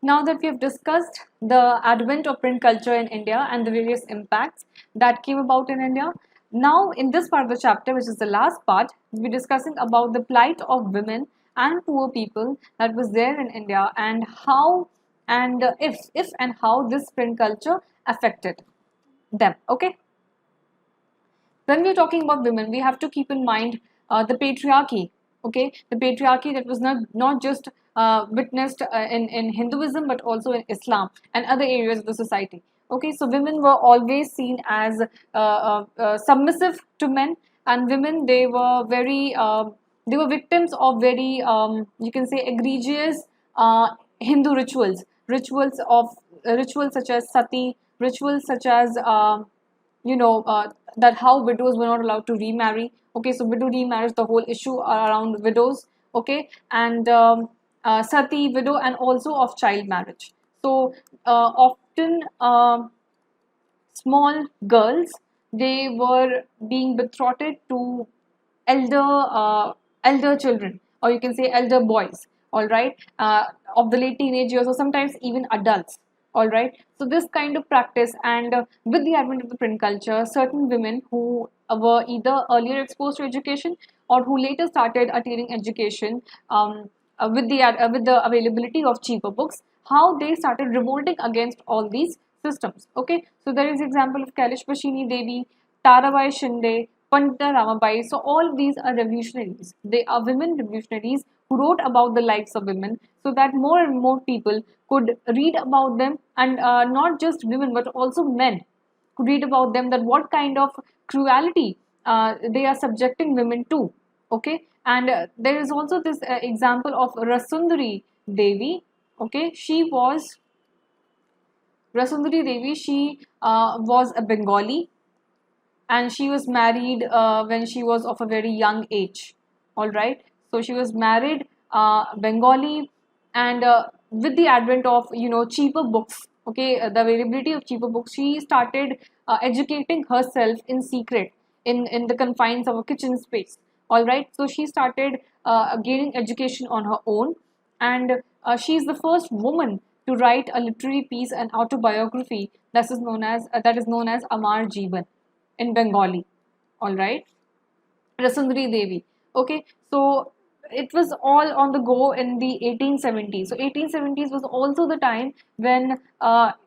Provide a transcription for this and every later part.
Now that we have discussed the advent of print culture in India and the various impacts that came about in India, now in this part of the chapter, which is the last part, we'll be discussing about the plight of women and poor people that was there in India, and how and if and how this print culture affected them. Okay. When we're talking about women, we have to keep in mind the patriarchy. Okay, the patriarchy that was not just witnessed in Hinduism but also in Islam and other areas of the society. Okay, so women were always seen as submissive to men, and women, they were victims of very you can say egregious Hindu rituals such as sati, rituals such as that how widows were not allowed to remarry. Okay, so widow remarriage, the whole issue around widows. Okay, and sati, widow, and also of child marriage. So often small girls, they were being betrothed to elder elder children, or you can say elder boys, all right, of the late teenage years, or sometimes even adults, all right. So this kind of practice, and with the advent of the print culture, certain women who were either earlier exposed to education or who later started attaining education with the availability of cheaper books, how they started revolting against all these systems. Okay, so there is example of Kalishbashini Devi, Tarabai Shinde, Pandita Ramabai. So all these are revolutionaries. They are women revolutionaries who wrote about the lives of women, so that more and more people could read about them, and not just women but also men could read about them, that what kind of cruelty they are subjecting women to. Okay, and there is also this example of Rasandri Devi. Okay, Rasandri Devi, she was a Bengali, and she was married when she was of a very young age. All right, so she was married Bengali, and with the advent of cheaper books, okay, the availability of cheaper books, she started educating herself in secret in the confines of a kitchen space. All right, so she started gaining education on her own, and she is the first woman to write a literary piece, an autobiography that is known as Amar Jeevan in Bengali. All right, Rasundari Devi. Okay, so it was all on the go in the 1870s. So 1870s was also the time when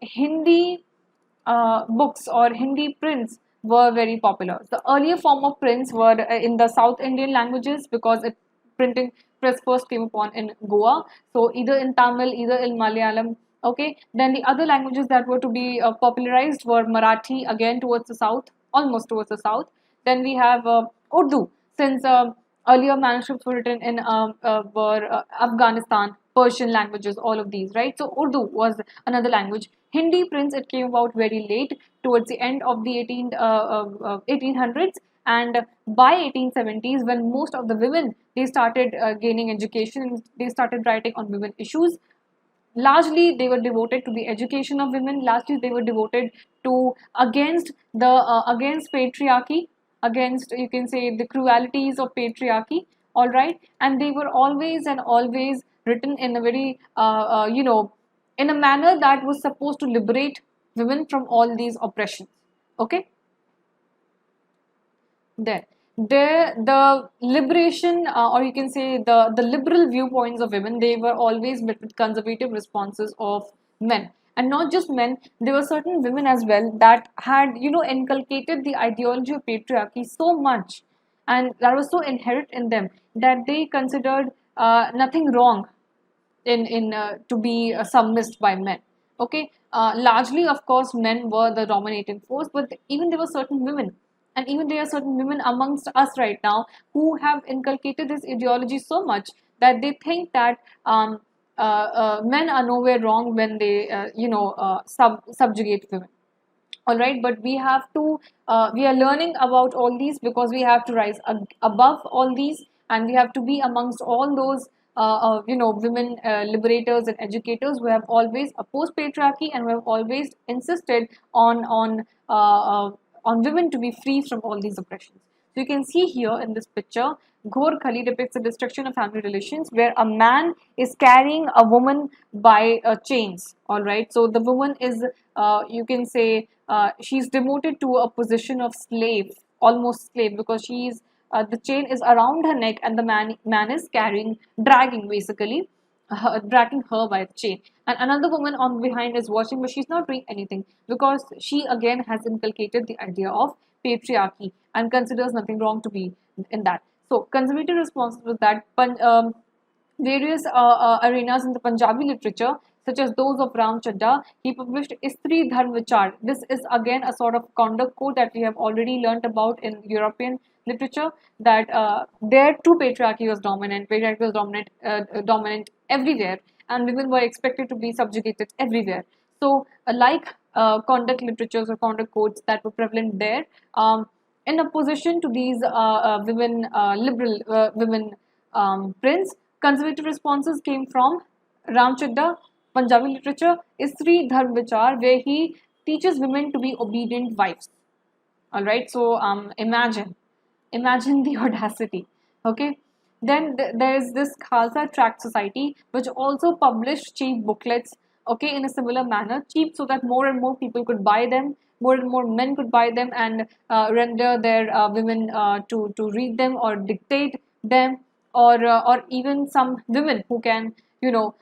Hindi books or Hindi prints were very popular. The earlier form of prints were in the South Indian languages, because printing press first came upon in Goa. So either in Tamil, either in Malayalam. Okay, then the other languages that were to be popularized were Marathi, again towards the south, almost towards the south. Then we have Urdu, since earlier manuscripts were written in were Afghanistan, Persian languages, all of these, right? So Urdu was another language. Hindi prints, it came about very late, towards the end of the 1800s, and by 1870s, when most of the women, they started gaining education, they started writing on women issues. Largely they were devoted to the education of women, largely they were devoted to against patriarchy, against, you can say, the cruelties of patriarchy. All right, and they were always and always written in a very in a manner that was supposed to liberate women from all these oppressions. Okay, then the liberation, or you can say the liberal viewpoints of women, they were always met with conservative responses of men. And not just men, there were certain women as well that had inculcated the ideology of patriarchy so much, and that was so inherent in them, that they considered nothing wrong in to be submissed by men. Okay, largely, of course, men were the dominating force, but even there were certain women, and even there are certain women amongst us right now who have inculcated this ideology so much that they think that men are nowhere wrong when they subjugate women. All right, but we are learning about all these, because we have to rise above all these, and we have to be amongst all those women liberators and educators who have always opposed patriarchy, and who have always insisted on women to be free from all these oppressions. So you can see here in this picture, Ghor Khali depicts the destruction of family relations where a man is carrying a woman by chains. All right. So the woman is, you can say, she's demoted to a position of slave, almost slave, because she's the chain is around her neck and the man is carrying, dragging basically, dragging her by the chain. And another woman on behind is watching, but she's not doing anything because she again has inculcated the idea of patriarchy and considers nothing wrong to be in that. So conservative responses was that various arenas in the Punjabi literature, such as those of Ram Chadda, he published Istri Dharm Vichar. This is again a sort of conduct code that we have already learnt about in European literature. That there too patriarchy was dominant. Patriarchy was dominant everywhere, and women were expected to be subjugated everywhere. So, like conduct literatures or conduct codes that were prevalent there, in opposition to these women, liberal women prints, conservative responses came from Ram Chadda, Punjabi literature, Istri Dharm Vichar, where he teaches women to be obedient wives. All right, so imagine the audacity. Okay, then there is this Khalsa Tract Society, which also published cheap booklets. Okay, in a similar manner, cheap so that more and more people could buy them, more and more men could buy them and render their women to read them or dictate them, or even some women who can, you know.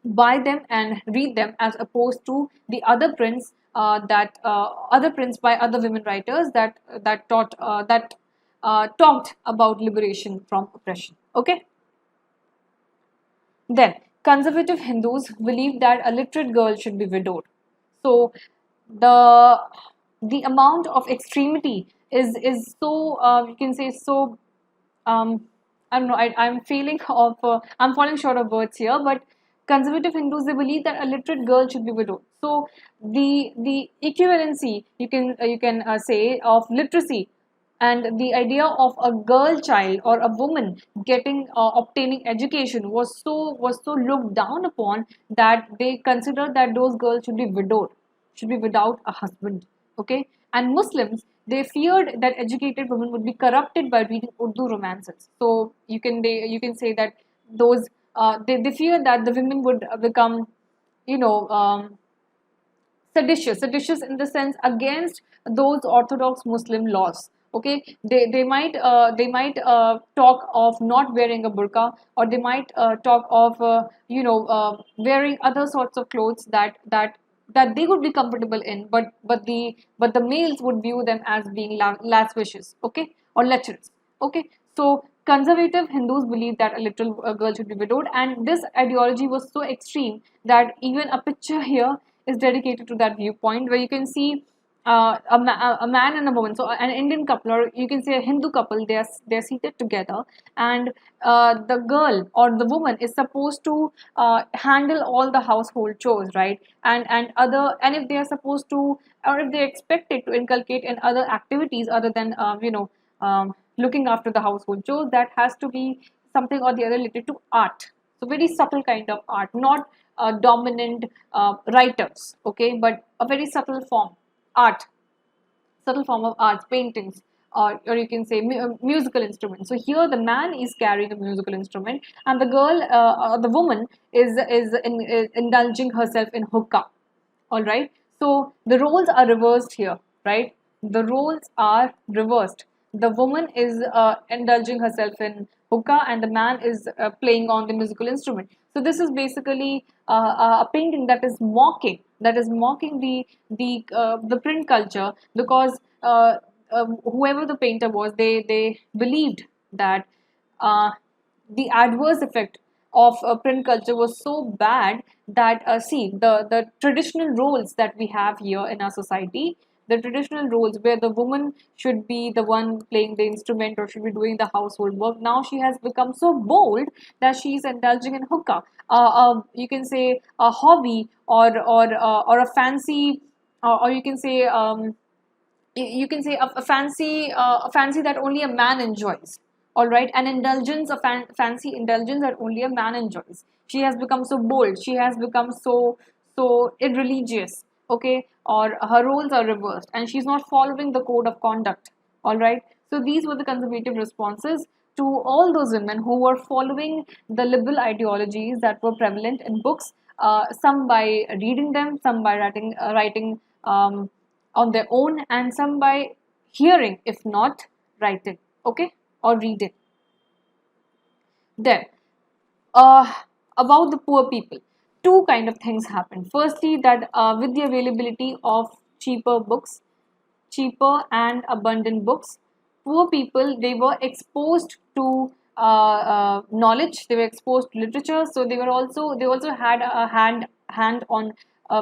Buy them and read them, as opposed to the other prints that other prints by other women writers that talked about liberation from oppression. Okay, then conservative Hindus believe that a literate girl should be widowed. So the the amount of extremity is so, you can say, so, I don't know, I'm feeling of, I'm falling short of words here, but conservative Hindus, they believe that a literate girl should be widowed. So the equivalency, you can say, of literacy and the idea of a girl child or a woman getting obtaining education was so looked down upon that they considered that those girls should be widowed, should be without a husband. Okay, and Muslims, they feared that educated women would be corrupted by reading Urdu romances. So you can say that those they fear that the women would become, you know, seditious in the sense against those orthodox Muslim laws. Okay, they might talk of not wearing a burqa, or they might talk of wearing other sorts of clothes that they would be comfortable in, but the males would view them as being lascivious, okay, or lecherous. Okay, so conservative Hindus believe that a little girl should be widowed, and this ideology was so extreme that even a picture here is dedicated to that viewpoint, where you can see a man and a woman, so an Indian couple, or you can say a Hindu couple, they're seated together, and the girl or the woman is supposed to handle all the household chores, right? And if they are supposed to, or if they're expected to inculcate in other activities other than looking after the household chores, that has to be something or the other related to art. So very subtle kind of art, not dominant writers, okay, but a very art subtle form of arts, paintings, or you can say musical instruments. So here the man is carrying a musical instrument, and the girl, the woman, is indulging herself in hookah. All right. So the roles are reversed here, right? The roles are reversed. The woman is indulging herself in hookah, and the man is playing on the musical instrument. So this is basically a painting that is mocking the print culture, because whoever the painter was, they believed that the adverse effect of print culture was so bad that, see, the traditional roles that we have here in our society, the traditional roles where the woman should be the one playing the instrument or should be doing the household work, now she has become so bold that she is indulging in hookah, you can say a hobby, or a fancy, or you can say, a fancy that only a man enjoys. All right, an indulgence, fancy indulgence that only a man enjoys. She has become so bold, she has become so irreligious, okay, or her roles are reversed and she's not following the code of conduct. All right, So these were the conservative responses to all those women who were following the liberal ideologies that were prevalent in books, some by reading them, some by writing on their own, and some by hearing, if not writing, okay, or reading. Then, uh, about the poor people, two kind of things happened. Firstly, that with the availability of cheaper books, cheaper and abundant books, poor people, they were exposed to knowledge, they were exposed to literature, so they also had a hand on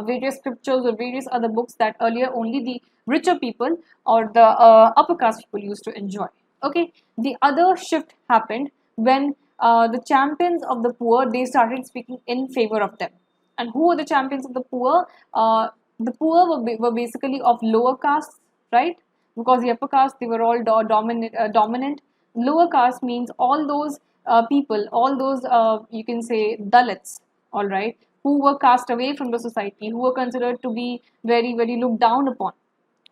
various scriptures or various other books that earlier only the richer people or the upper caste people used to enjoy. Okay, the other shift happened when the champions of the poor, they started speaking in favor of them. And who were the champions of the poor? The poor were basically of lower castes, right? Because the upper caste, they were all dominant. Lower caste means all those people, all those you can say Dalits, all right, who were cast away from the society, who were considered to be very, very looked down upon.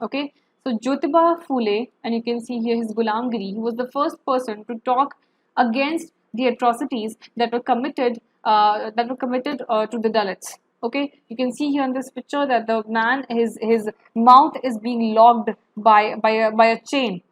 Okay, so Jyotiba Phule, and you can see here his Ghulamgiri, he was the first person to talk against the atrocities that were committed to the Dalits. Okay, you can see here in this picture that the man, his mouth is being locked by a chain,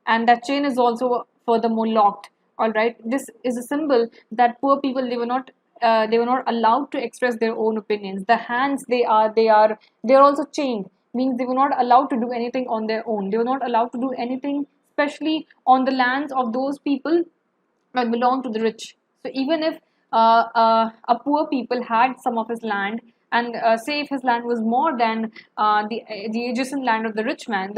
and that chain is also furthermore locked. All right, this is a symbol that poor people, they were not allowed to express their own opinions. The hands, they are also chained, means they were not allowed to do anything on their own. They were not allowed to do anything, especially on the lands of those people that belong to the rich. So even if a poor people had some of his land, and say if his land was more than the adjacent land of the rich man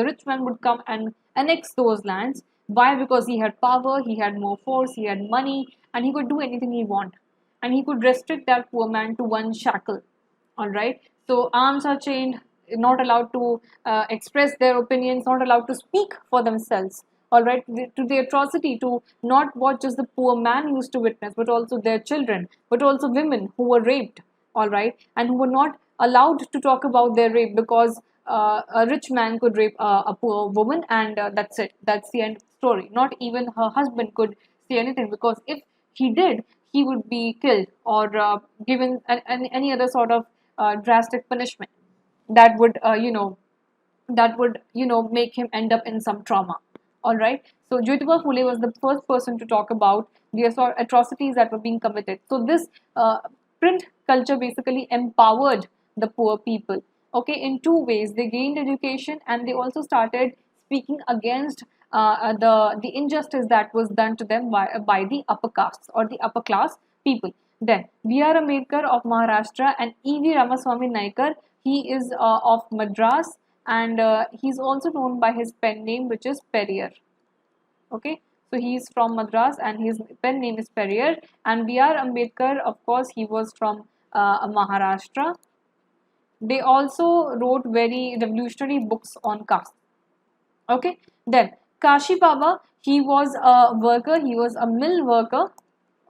would come and annex those lands. Why? Because he had power, he had more force, he had money, and he could do anything he want, and he could restrict that poor man to one shackle. All right, so arms are chained, not allowed to express their opinions, not allowed to speak for themselves. All right, to the atrocity, to not what just the poor man used to witness, but also their children, but also women who were raped. All right, and who were not allowed to talk about their rape, because a rich man could rape a poor woman, and that's it, that's the end of the story. Not even her husband could say anything, because if he did, he would be killed or given any other sort of drastic punishment that would make him end up in some trauma. All right, so Jyotiba Phule was the first person to talk about the atrocities that were being committed. So this print culture basically empowered the poor people, okay, in two ways. They gained education, and they also started speaking against the injustice that was done to them by the upper castes or the upper class people. Then V.R. Ambedkar of Maharashtra and E.V. Ramaswamy Naikar, he is of Madras, and he's also known by his pen name, which is Perrier. Okay, so he is from Madras and his pen name is Perrier. And B.R. Ambedkar, of course, he was from Maharashtra. They also wrote very revolutionary books on caste. Okay, then Kashi Baba, he was a worker, he was a mill worker.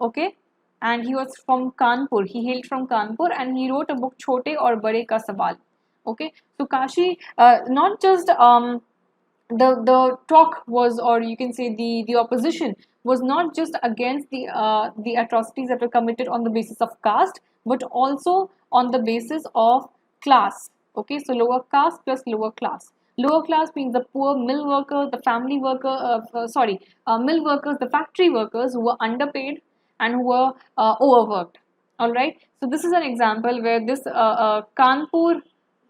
Okay, and he was from Kanpur, he hailed from Kanpur, and he wrote a book Chote aur Bade Ka Sawal. Okay, so Kashi, not just the talk was, or you can say the opposition was not just against the atrocities that were committed on the basis of caste, but also on the basis of class. Okay, so lower caste plus lower class. Lower class means the poor mill worker, the family worker, mill workers, the factory workers who were underpaid and who were overworked. All right, so this is an example where this Kanpur,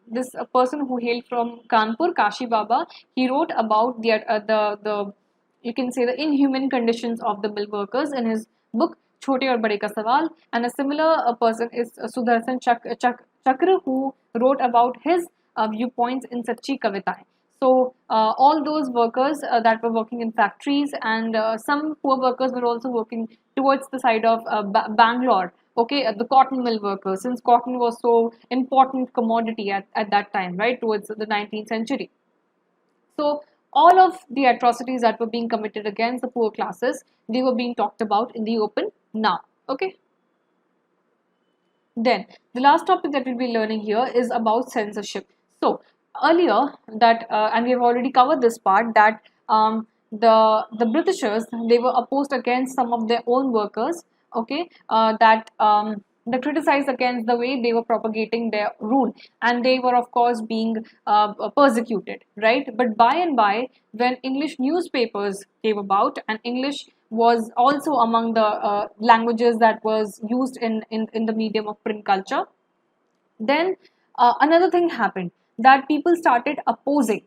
this person who hailed from Kanpur, Kashi Baba, he wrote about the you can say the inhuman conditions of the mill workers in his book Chote aur Bade Ka Sawal. And a similar person is Sudarshan Chakra, who wrote about his viewpoints in Sachi Kavitaएं. So all those workers that were working in factories, and some poor workers were also working towards the side of Bangalore. Okay, the cotton mill workers, since cotton was so important commodity at that time, right, towards the 19th century. So all of the atrocities that were being committed against the poor classes, they were being talked about in the open now. Okay. Then the last topic that we'll be learning here is about censorship. So earlier that, and we have already covered this part, that the Britishers, they were opposed against some of their own workers, okay, that criticized against the way they were propagating their rule, and they were of course being persecuted, right? But by and by, when English newspapers came about, and English was also among the languages that was used in the medium of print culture, then another thing happened, that people started opposing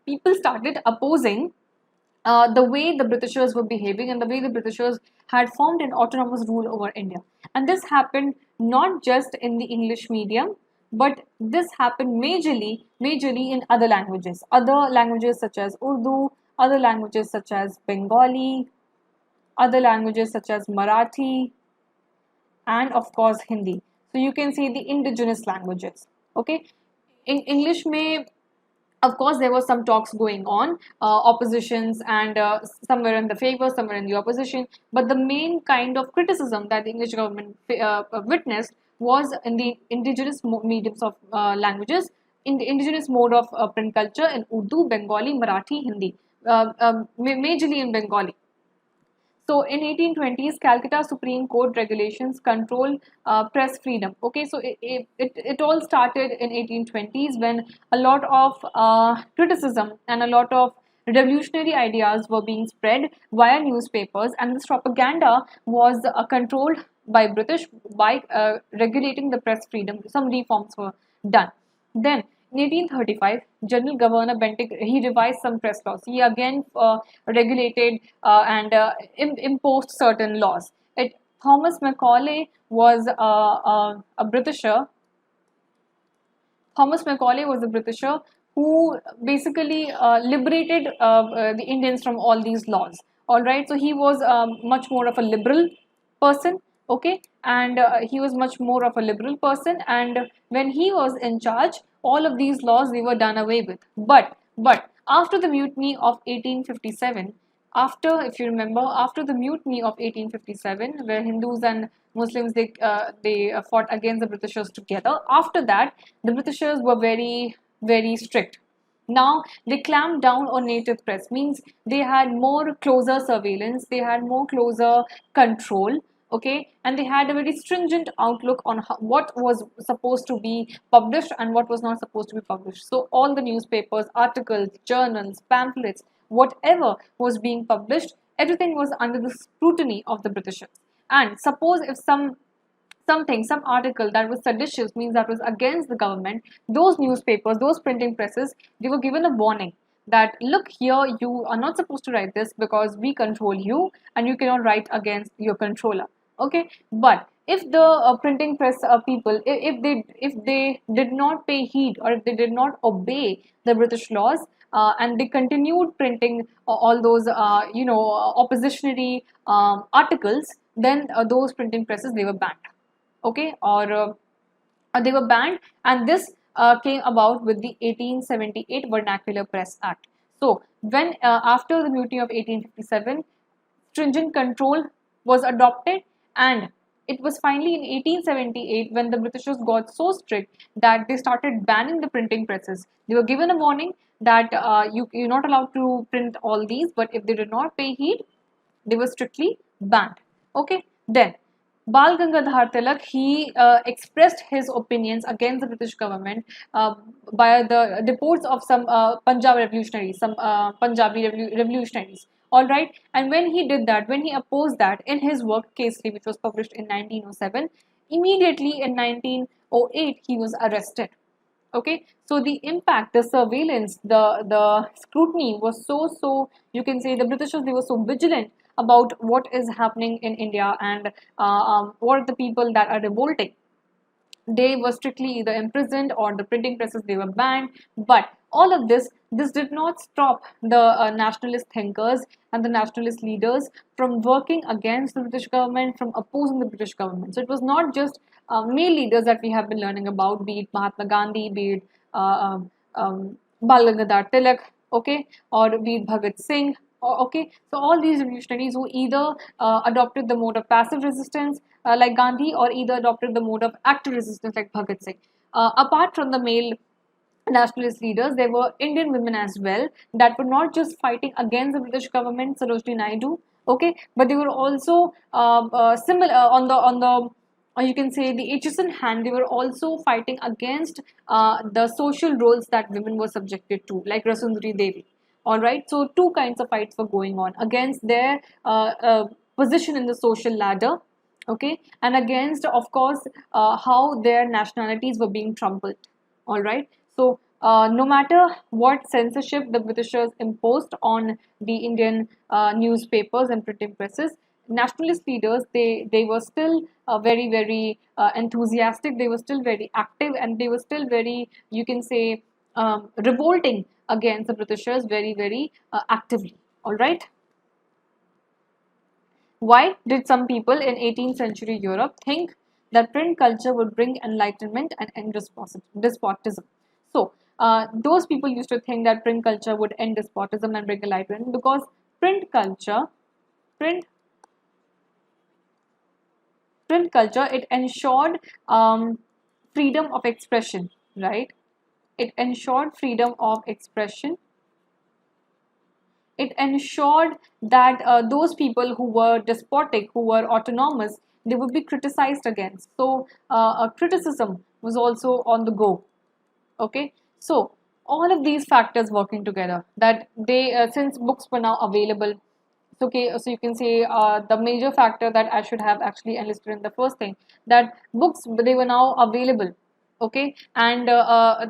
the way the Britishers were behaving and the way the Britishers had formed an autonomous rule over India. And this happened not just in the English medium, but this happened majorly in other languages such as Urdu, other languages such as Bengali, other languages such as Marathi, and of course Hindi. So you can see the indigenous languages. Okay, in English may, of course, there were some talks going on, oppositions, and somewhere in the favor, somewhere in the opposition. But the main kind of criticism that the English government witnessed was in the indigenous mediums of languages, in the indigenous mode of print culture in Urdu, Bengali, Marathi, Hindi, majorly in Bengali. So in 1820s, Calcutta Supreme Court regulations control press freedom. Okay, so it all started in 1820s when a lot of criticism and a lot of revolutionary ideas were being spread via newspapers, and this propaganda was controlled by British by regulating the press freedom. Some reforms were done. Then in 1835, General Governor Bentinck, he revised some press laws. He again regulated and imposed certain laws. Thomas Macaulay was a Britisher. Thomas Macaulay was a Britisher who basically liberated the Indians from all these laws. All right, so he was much more of a liberal person, okay, and he was much more of a liberal person. And when he was in charge, all of these laws, they were done away with. But after the mutiny of 1857, after, if you remember, after the mutiny of 1857, where Hindus and Muslims, they fought against the Britishers together. After that, the Britishers were very strict. Now they clamped down on native press, means they had more closer surveillance, they had more closer control, okay, and they had a very stringent outlook on what was supposed to be published and what was not supposed to be published. So all the newspapers, articles, journals, pamphlets, whatever was being published, everything was under the scrutiny of the Britishers. And suppose if some article that was seditious, means that was against the government, those newspapers, those printing presses, they were given a warning that, look here, you are not supposed to write this because we control you and you cannot write against your controller. Okay, but if the printing press people, if they did not pay heed, or if they did not obey the British laws, and they continued printing all those oppositionary articles, then those printing presses, they were banned. Okay, or they were banned, and this came about with the 1878 Vernacular Press Act. So when after the mutiny of 1857, stringent control was adopted, and it was finally in 1878 when the Britishers got so strict that they started banning the printing presses. They were given a warning that you're not allowed to print all these, but if they did not pay heed, they were strictly banned. Okay, then Bal Gangadhar Tilak, he expressed his opinions against the British government by the reports of some Punjab revolutionaries, some Punjabi revolutionaries. All right, and when he did that, when he opposed that in his work Kesari, which was published in 1907, immediately in 1908 he was arrested. Okay, so the impact, the surveillance, the scrutiny was so, you can say the Britishers, they were so vigilant about what is happening in India, and what are the people that are revolting. They were strictly either imprisoned or the printing presses, they were banned. But all of this did not stop the nationalist thinkers and the nationalist leaders from working against the British government, from opposing the British government. So it was not just male leaders that we have been learning about, be it Mahatma Gandhi, be it Bal Gangadhar Tilak, okay, or be it Bhagat Singh. Okay, so all these revolutionaries who either adopted the mode of passive resistance like Gandhi, or either adopted the mode of active resistance like Bhagat Singh. Apart from the male nationalist leaders, there were Indian women as well that were not just fighting against the British government, Sarojini Naidu, okay, but they were also similar on the or you can say the H's in hand. They were also fighting against the social roles that women were subjected to, like Rasandri Devi. All right, so two kinds of fights were going on against their position in the social ladder, okay, and against, of course, how their nationalities were being trampled. All right, so no matter what censorship the Britishers imposed on the Indian newspapers and printing presses, nationalist leaders, they were still very enthusiastic. They were still very active, and they were still very, you can say, revolting against the Britishers very actively. All right. Why did some people in 18th century Europe think that print culture would bring enlightenment and end despotism? So, those people used to think that print culture would end despotism and bring enlightenment because print culture, print, print culture, it ensured freedom of expression, right? It ensured freedom of expression. It ensured that those people who were despotic, who were autonomous, they would be criticized against. So criticism was also on the go. Okay, so all of these factors working together, that they since books were now available. So, okay, so you can say the major factor that I should have actually enlisted in the first thing, that books, they were now available, okay, and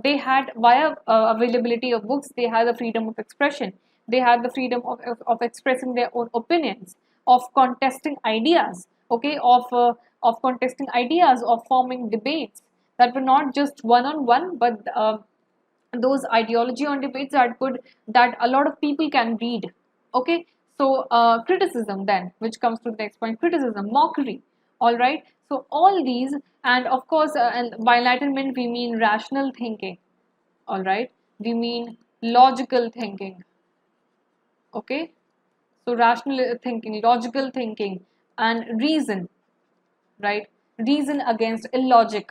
they had, via availability of books, they had the freedom of expression. They had the freedom of expressing their own opinions, of contesting ideas, okay, of contesting ideas, of forming debates that were not just one on one, but those ideology on debates that could, that a lot of people can read. Okay, so criticism then, which comes to the next point, criticism, mockery. All right, so all these, and of course, and by enlightenment we mean rational thinking. All right, we mean logical thinking. Okay, so rational thinking, logical thinking, and reason, right? Reason against illogic.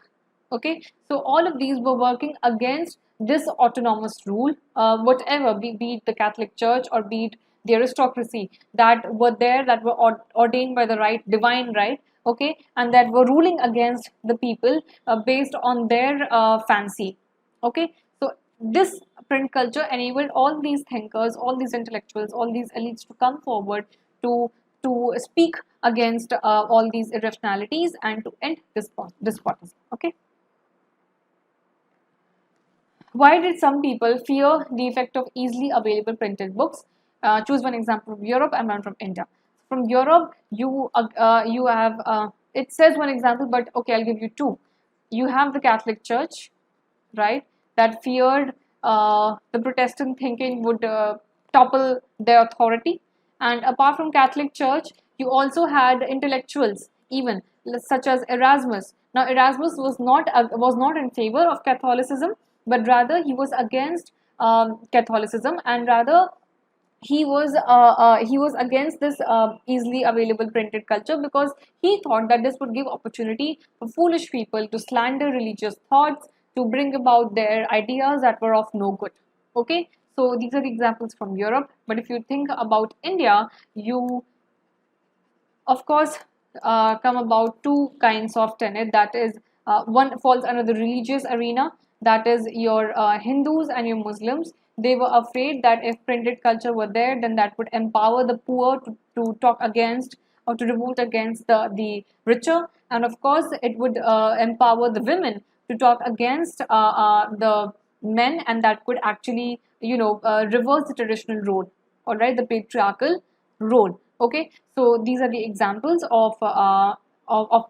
Okay, so all of these were working against this autonomous rule, whatever, be it the Catholic Church or be it the aristocracy that were there, that were ordained by the right, divine right, okay, and that were ruling against the people based on their fancy. Okay, so this print culture enabled all these thinkers, all these intellectuals, all these elites to come forward to speak against all these irrationalities and to end despotism. Okay. Why did some people fear the effect of easily available printed books? Choose one example from Europe and one from India. From Europe, you have it says one example, but okay, I'll give you two. You have the Catholic Church, right? That feared the Protestant thinking would topple their authority. And apart from Catholic Church, you also had intellectuals, even such as Erasmus. Now, Erasmus was not in favor of Catholicism, but rather he was against Catholicism, and rather he was against this easily available printed culture, because he thought that this would give opportunity for foolish people to slander religious thoughts, to bring about their ideas that were of no good. Okay, so these are the examples from Europe. But if you think about India, you of course come about two kinds of tenet, that is one falls under the religious arena, that is your Hindus and your Muslims. They were afraid that if printed culture were there, then that would empower the poor to talk against or to revolt against the richer, and of course it would empower the women to talk against the men, and that could actually, you know, reverse the traditional role, all right, the patriarchal role. Okay, so these are the examples of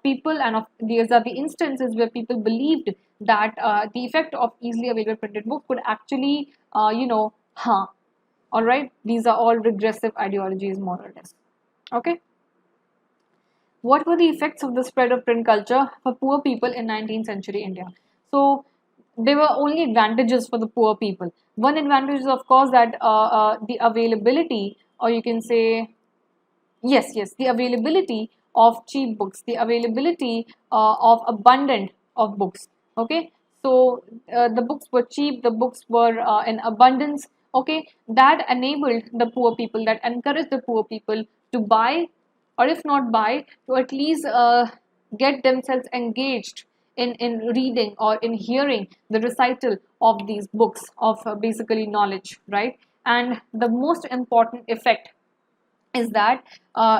people, and of these are the instances where people believed that the effect of easily available printed books could actually you know, harm. All right, these are all regressive ideologies, more or less. Okay, what were the effects of the spread of print culture for poor people in 19th century India? So there were only advantages for the poor people. One advantage is, of course, that the availability, or you can say, yes, the availability of cheap books, the availability of abundant of books. Okay, So the books were cheap, the books were in abundance. Okay, that enabled the poor people, that encouraged the poor people to buy, or if not buy, to at least get themselves engaged in reading or in hearing the recital of these books of basically knowledge, right? And the most important effect is that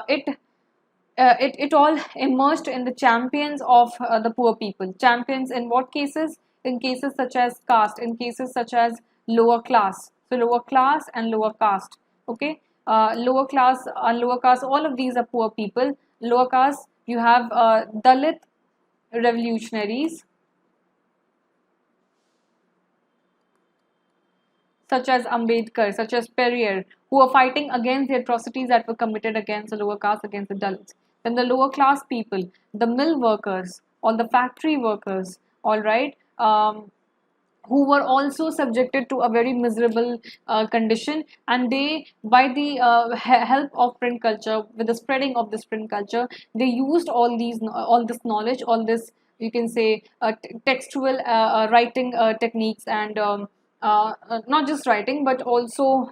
it all emerged in the champions of the poor people. Champions in what cases? In cases such as caste, in cases such as lower class. So lower class and lower caste. Okay, lower class and lower caste. All of these are poor people. Lower caste, you have Dalit revolutionaries such as Ambedkar, such as Perrier, who are fighting against the atrocities that were committed against the lower caste, against the Dalits. Then the lower class people, the mill workers, or the factory workers, all right, who were also subjected to a very miserable condition, and they, by the help of print culture, with the spreading of this print culture, they used all this knowledge, all this, you can say, textual writing techniques, and not just writing but also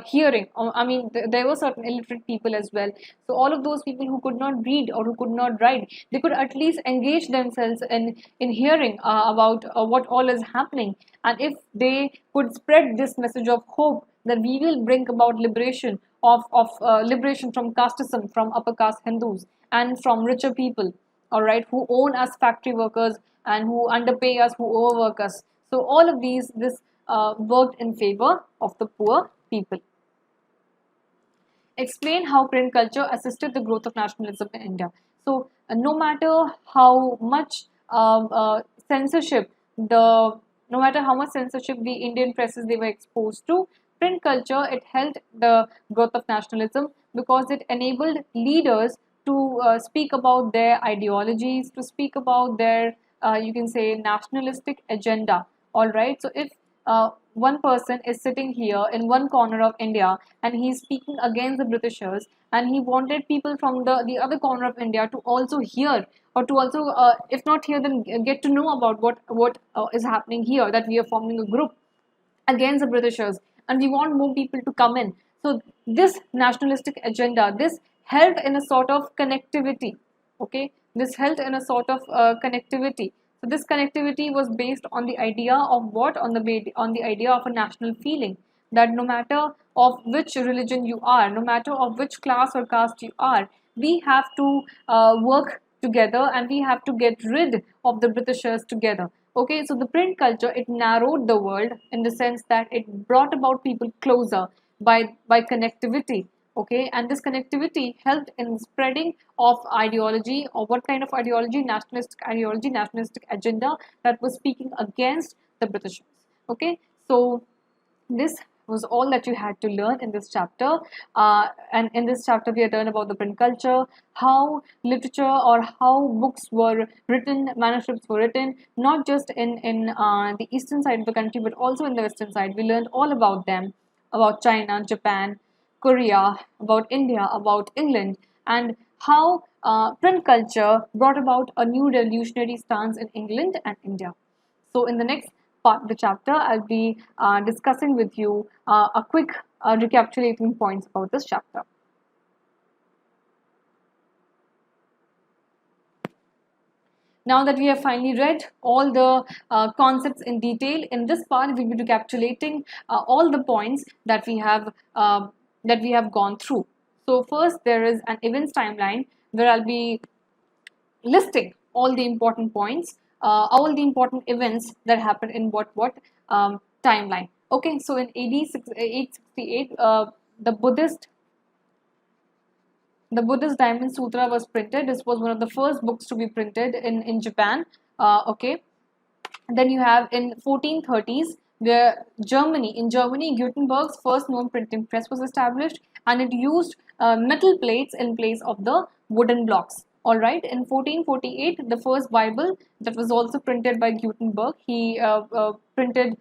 hearing. I mean, there were certain illiterate people as well. So all of those people who could not read or who could not write, they could at least engage themselves in hearing about what all is happening. And if they could spread this message of hope that we will bring about liberation of liberation from casteism, from upper caste Hindus and from richer people, all right, who own us factory workers and who underpay us, who overwork us. So all of this worked in favor of the poor people. Explain how print culture assisted the growth of nationalism in India. So no matter how much censorship the no matter how much censorship the Indian presses they were exposed to, print culture, it helped the growth of nationalism because it enabled leaders to speak about their ideologies, to speak about their you can say nationalistic agenda. All right. So if one person is sitting here in one corner of India and he's speaking against the Britishers, and he wanted people from the other corner of India to also hear, or to also, if not hear, then get to know about what is happening here, that we are forming a group against the Britishers and we want more people to come in. So this nationalistic agenda, this helped in a sort of connectivity. Okay, this helped in a sort of connectivity. So this connectivity was based on the idea of what? On the idea of a national feeling, that no matter of which religion you are, no matter of which class or caste you are, we have to work together and we have to get rid of the Britishers together. Okay, so the print culture, it narrowed the world in the sense that it brought about people closer by connectivity. Okay, and this connectivity helped in spreading of ideology, or what kind of ideology, nationalistic agenda that was speaking against the Britishers. Okay, so this was all that you had to learn in this chapter. And in this chapter, we had learned about the print culture, how literature or how books were written, manuscripts were written, not just in the eastern side of the country, but also in the western side. We learned all about them, about China, Japan, Korea, about India, about England, and how print culture brought about a new revolutionary stance in England and India. So in the next part of the chapter, I'll be discussing with you a quick recapitulating points about this chapter. Now that we have finally read all the concepts in detail, in this part we will be recapitulating all the points that we have gone through. So first, there is an events timeline where I'll be listing all the important points, all the important events that happened in what timeline. Okay, so in AD 868, the Buddhist Diamond Sutra was printed. This was one of the first books to be printed in Japan. Okay, then you have in 1430s, where in Germany, Gutenberg's first known printing press was established, and it used metal plates in place of the wooden blocks. All right, in 1448, the first Bible that was also printed by Gutenberg, printed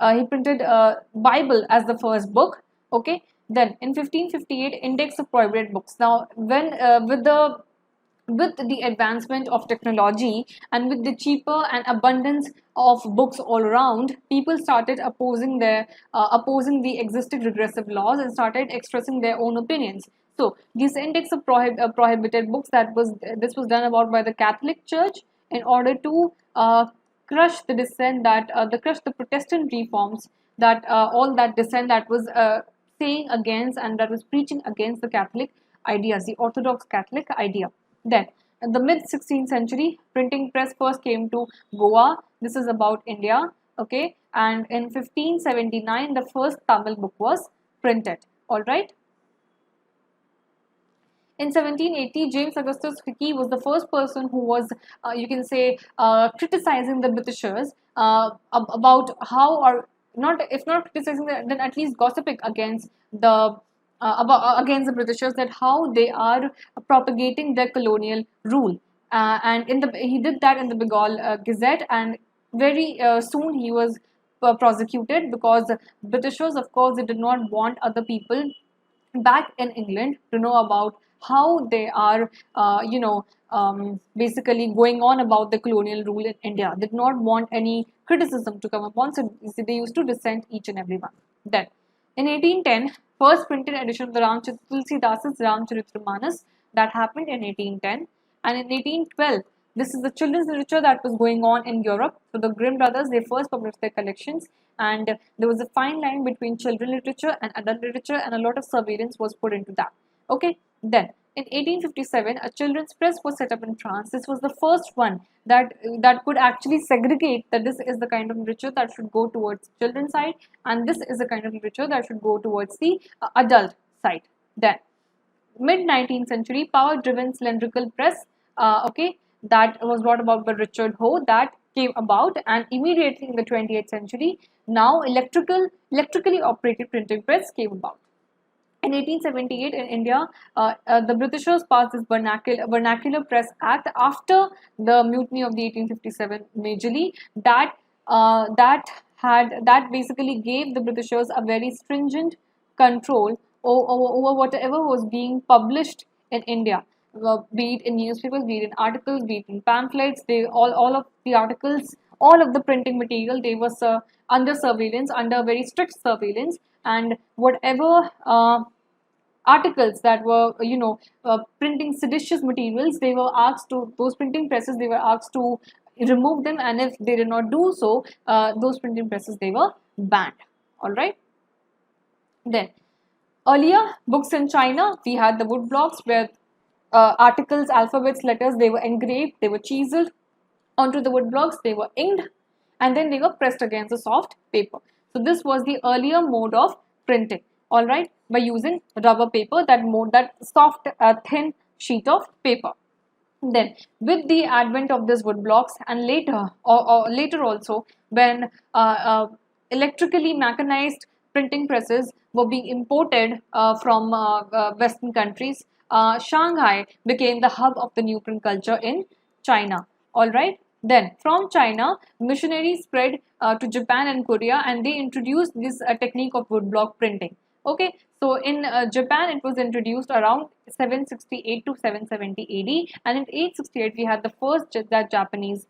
he printed Bible as the first book. Okay, then in 1558, Index of Prohibited Books. Now, when with the with the advancement of technology and with the cheaper and abundance of books all around, people started opposing the existing regressive laws and started expressing their own opinions. So this index of prohibited books, this was done about by the Catholic Church in order to crush the dissent crush the Protestant reforms, that all that dissent that was saying against and that was preaching against the Catholic ideas, the Orthodox Catholic idea. Then, in the mid 16th century, printing press first came to Goa. This is about India, okay. And in 1579, the first Tamil book was printed. All right. In 1780, James Augustus Hickey was the first person who was, you can say, criticizing the Britishers about how, or not, if not criticizing, then at least gossiping against against the Britishers, that how they are propagating their colonial rule. And he did that in the Bengal Gazette, and very soon he was prosecuted, because Britishers, of course, they did not want other people back in England to know about how they are, basically going on about the colonial rule in India. They did not want any criticism to come upon, so they used to dissent each and every one. Then, in 1810, first printed edition of the Tulsidasa's Ramcharitramanas, that happened in 1810, and in 1812, this is the children's literature that was going on in Europe. So the Grimm brothers, they first published their collections, and there was a fine line between children literature and adult literature, and a lot of surveillance was put into that. Okay, then in 1857, a children's press was set up in France. This was the first one that could actually segregate that this is the kind of literature that should go towards children's side, and this is the kind of literature that should go towards the adult side. Then, mid 19th century, power-driven cylindrical press, okay, that was brought about by Richard Hoe, that came about, and immediately in the 20th century, now electrically operated printing press came about. In 1878, in India, the Britishers passed this Vernacular Press Act after the mutiny of the 1857 majorly, that basically gave the Britishers a very stringent control over whatever was being published in India, be it in newspapers, be it in articles, be it in pamphlets. All of the articles, all of the printing material, they were under surveillance, under very strict surveillance, and whatever articles that were, printing seditious materials, they were asked to, those printing presses, they were asked to remove them, and if they did not do so, those printing presses, they were banned. All right. Then, earlier books in China, we had the wood blocks where articles, alphabets, letters, they were engraved, they were chiseled onto the wood blocks, they were inked, and then they were pressed against the soft paper. So this was the earlier mode of printing, all right, by using rubber paper, that soft, thin sheet of paper. Then, with the advent of these wood blocks, and later also, when electrically mechanized printing presses were being imported from Western countries, Shanghai became the hub of the new print culture in China. All right. Then, from China, missionaries spread to Japan and Korea, and they introduced this technique of woodblock printing. Okay, so in Japan, it was introduced around 768 to 770 AD, and in 868, we had the first Japanese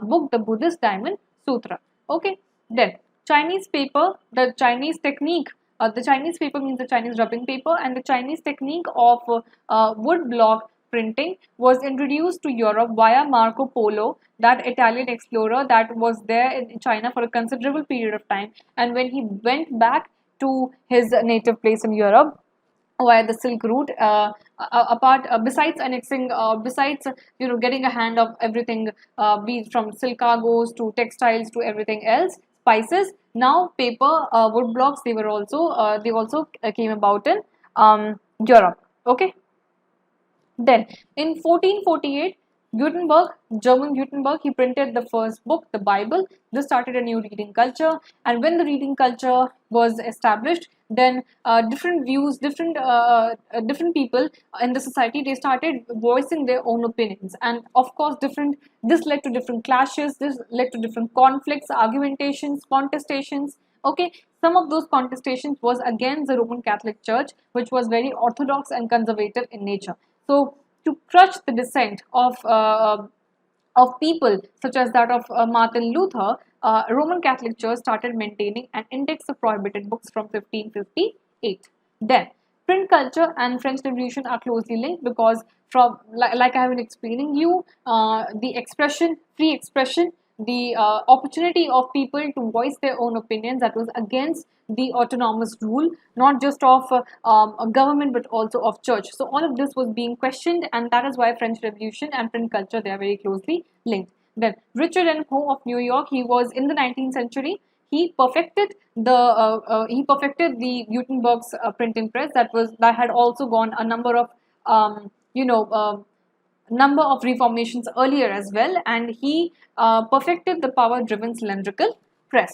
book, the Buddhist Diamond Sutra. Okay, then Chinese paper, the Chinese technique. The Chinese paper means the Chinese rubbing paper, and the Chinese technique of wood block printing was introduced to Europe via Marco Polo, that Italian explorer that was there in China for a considerable period of time. And when he went back to his native place in Europe via the Silk Route, besides annexing, besides getting a hand of everything, be it from silk cargoes to textiles to everything else, spices. Now paper, wood blocks, they also came about in Europe. Okay. Then in 1448, German Gutenberg, he printed the first book, the Bible. This started a new reading culture, and when the reading culture was established, then different views, different people in the society, they started voicing their own opinions, and of course, this led to different clashes, this led to different conflicts, argumentations, contestations. Okay, some of those contestations was against the Roman Catholic Church, which was very orthodox and conservative in nature. So to crush the dissent of people such as that of Martin Luther, Roman Catholic Church started maintaining an index of prohibited books from 1558. Then, print culture and French Revolution are closely linked because, from like I have been explaining you, the expression, free expression, the opportunity of people to voice their own opinions, that was against the autonomous rule, not just of a government but also of church. So all of this was being questioned, and that is why French Revolution and print culture, they are very closely linked. Then Richard and Co. of New York, he was in the 19th century. He perfected the Gutenberg's printing press, that had also gone a number of number of reformations earlier as well, and he perfected the power driven cylindrical press.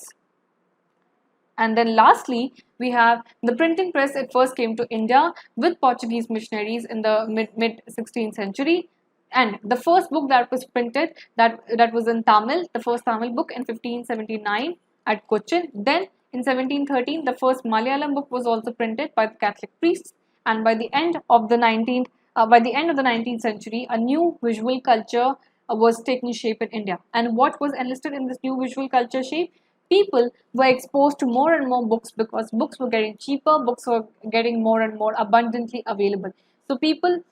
And then lastly, we have the printing press. It first came to India with Portuguese missionaries in the mid 16th century. And the first book that was printed, that was in Tamil, the first Tamil book in 1579 at Cochin. Then in 1713, the first Malayalam book was also printed by the Catholic priests. And by the end of the 19th century, a new visual culture was taking shape in India. And what was enlisted in this new visual culture shape? People were exposed to more and more books because books were getting cheaper, books were getting more and more abundantly available. So people,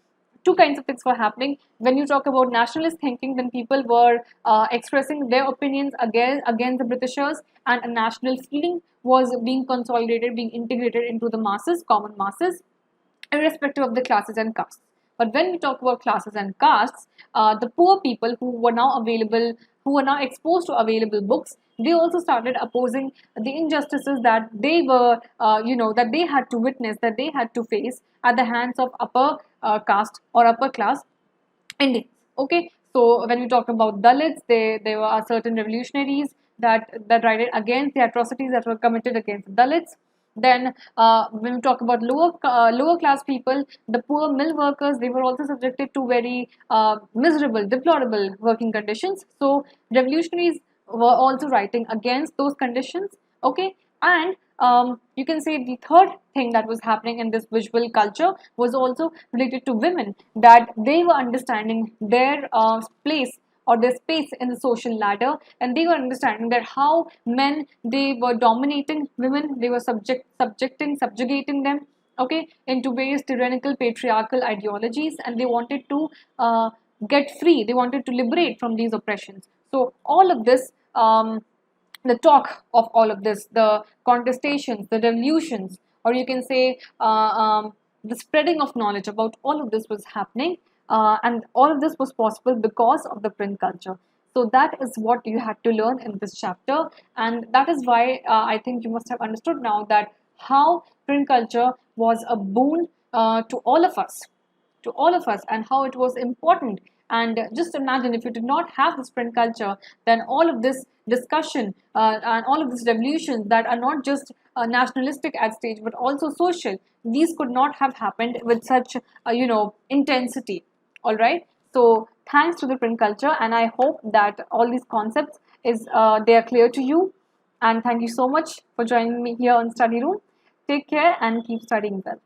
two kinds of things were happening. When you talk about nationalist thinking, then people were expressing their opinions against the Britishers, and a national feeling was being consolidated, being integrated into the masses, common masses, irrespective of the classes and castes. But when we talk about classes and castes, the poor people who were now exposed to available books, they also started opposing the injustices that they were, that they had to witness, that they had to face at the hands of upper caste or upper class Indians. Okay, so when we talk about Dalits, there were certain revolutionaries that tried against the atrocities that were committed against Dalits. Then, when we talk about lower class people, the poor mill workers, they were also subjected to very miserable, deplorable working conditions. So, revolutionaries were also writing against those conditions. Okay, and you can say the third thing that was happening in this visual culture was also related to women, that they were understanding their place or their space in the social ladder, and they were understanding that how men, they were dominating women, they were subjugating them, okay, into various tyrannical patriarchal ideologies, and they wanted to get free, they wanted to liberate from these oppressions. So all of this, the talk of all of this, the contestations, the revolutions, or you can say the spreading of knowledge about all of this was happening, and all of this was possible because of the print culture. So that is what you had to learn in this chapter, and that is why I think you must have understood now that how print culture was a boon to all of us, and how it was important. And just imagine, if you did not have this print culture, then all of this discussion and all of these revolutions that are not just nationalistic at stage but also social, these could not have happened with such intensity. All right, so thanks to the print culture, and I hope that all these concepts they are clear to you. And thank you so much for joining me here on Study Room. Take care and keep studying well.